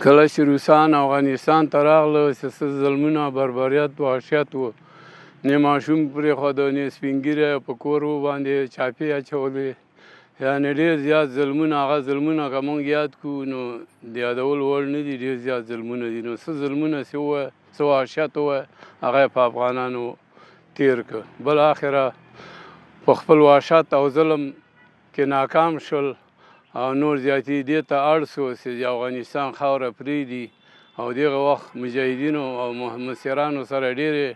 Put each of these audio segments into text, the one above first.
کله چې روسان افغانستان ته راغله چې څه ظلمونه بربریت وحشت و نه ماشوم پرېښوده نه سپین ږیری په کور باندې چاپې اچولې یعنې ډېر زیات ظلمونه هغه ظلمونه که موږ یاد کړو نو د یادولو وړ نه دي ډېر زیات ظلمونه دي نو څه ظلمونه چې ووایه څه وحشت ووایه هغه یې په افغانانو تېر کړ بالاخره په خپل وحشت او ظلم کې ناکام شول او نور زیاتې دې ته اړ شو چې د افغانستان خاوره پرېږدي او دغه وخت مجاهدینو او مسیرانو سره ډېرې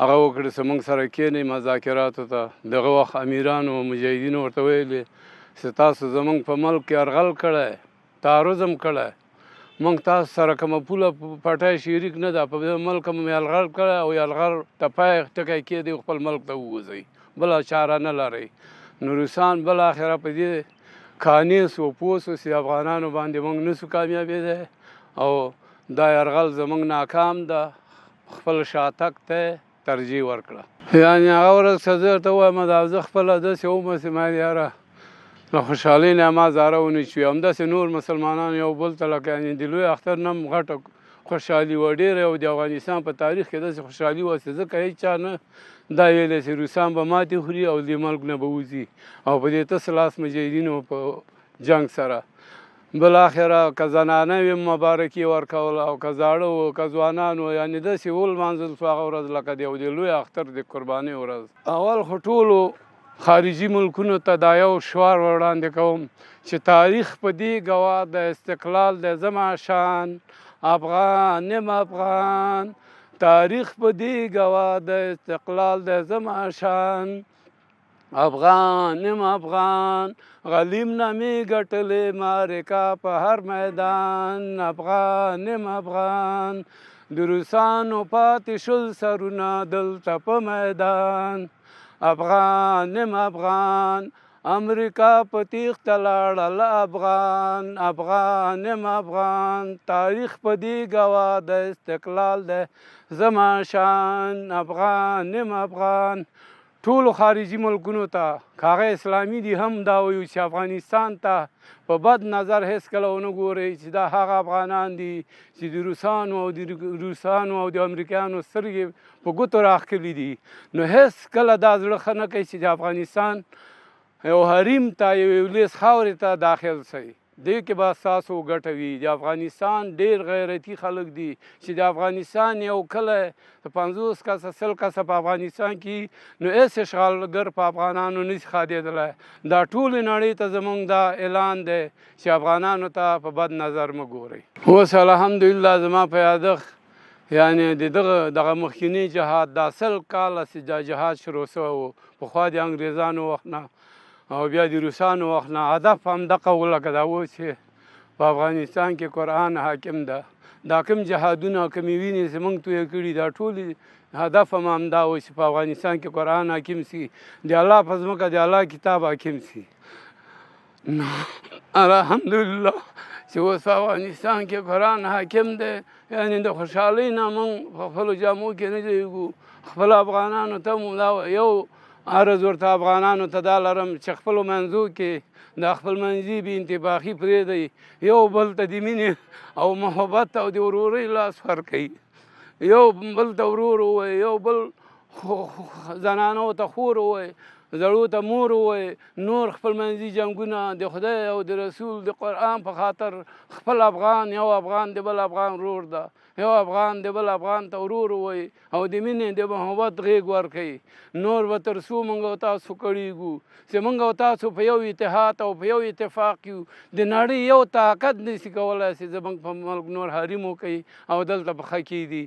هغه وکړې چې موږ سره کښېنئ مذاکراتو ته دغه وخت امیرانو او مجاهدینو ورته ویلې چې تاسو زموږ په ملک کې یرغل کړی تعرض هم کړی موږ تاسو سره کومه پوله پټی شریک نه ده په دې ملک هم یرغل کړی او یرغل ټپی ټکی کېدی خپل ملک ته ووځئ بله چاره نه لرئ نو روسان بالاخره په دې قانع سو پوه سو چې افغانانو باندې موږ نسو کامیابېدی او دا یرغل زموږ ناکام ده خپل شاتګ ته ترجیح ورکړه یعنې هغه ورځ که زه درته ووایم دا زه خپله داسې ومه چې ما یاره له خوشحالۍ نه ما زاره ونه شوي همداسې نور مسلمانان یو بل ته لکه یعنې د لوی اختر نه هم غټه خوشحالي وه ډېره او د افغانستان په تاریخ کې داسې خوشحالي وه چې ځکه هېڅ چا نه دا ویلی چې روسان به ماتې خوري او دې ملک نه به وځي او په دې تس لاس مجاهدینو په جنګ سره بالاخره که زنانه وي مبارکي ورکول او که زاړه وو که ځوانان وو یعنې داسې ولمانځل شو هغه ورځ لکه د یو د لوی اختر د قربانۍ ورځ اول خو ټولو خارجي ملکونو ته دا یو شعار وړاندې کوم چې تاریخ په دې ګواه د استقلال د زما شان افغان یم افغان تاریخ په دې ګواه د استقلال د زما شان افغان یم افغان غلیم نه مې ګټلې معرکه په هر میدان افغان یم افغان د روسانو پاتې شل سرونه دلته په میدان افغان یم افغان امریکا په تیښته لاړله افغان افغان یم افغان تاریخ په دې ګواه د استقلال د زما شان افغان یم افغان ټولو خارجي ملکونو ته که هغه اسلامي دي هم دا وایو چې افغانستان ته په بد نظر هېڅکله ونه ګورئ چې دا هغه افغانان دي چې د روسانو او د امریکایانو سترګې په ګوتو راښکلي دي نو هېڅکله دا زړه ښه نه کوي چې د افغانستان یو حریم ته یو ولیس خاورې ته داخل شئ دې کې به ستاسو ګټه وي د افغانستان ډېر غیرتي خلک دي چې د افغانستان یو کلی 50 کسه 100 کسه په افغانستان کې نو هېڅ اشغالګر په افغانانو نشي ښادېدلی دا ټولې نړۍ ته زموږ دا اعلان دی چې افغانانو ته په بد نظر مه ګورئ اوس الحمدلله زما په یادښت یعنې د دغه مخکینی جهاد دا 100 کاله چې دا جهاد شروع شوی و پخوا د انګریزانو وخت نه او بیا د روسانو وخت نه هدف همدغه و لکه دا و چې په افغانستان کې قرآن حاکم ده دا کوم جهادونه کومې وینې چې موږ تویې کړي دا ټولې هدف هم همدا و چې په افغانستان کې قرآن حاکم سي د الله په ځمکه د الله کتاب حاکم سي نو الحمدلله چې اوس په افغانستان کې قرآن حاکم دی یعنې د خوشحالۍ نه موږ په خپلو جامو کې نه جوړېږو خپلو افغانانو ته مو دا یو عرض ورته افغانانو ته دا لرم چې خپلو منځو کې د خپل منځي بې انتفاقي پرېږدئ یو بل ته د مینې او محبت او د ورورۍ لاس ورکوئ یو بل ته ورور ووایئ یو بل زنانو ته خور ووایئ زړو ته مور ووایئ نور خپل منځي جنګونه د خدای او د رسول د قرآن په خاطر خپل افغان یو افغان د بل افغان ورور ده یو افغان د بل افغان ته ورور ووایي او د مینې د محبت غېږ ورکوي نور به تر څو موږ او تاسو کړېږو چې موږ او تاسو په یو اتحاد او په یو اتفاق یو د نړۍ یو طاقت نشي کولی چې زموږ په ملک نور حریم وکوي او دلته پخه کېږدي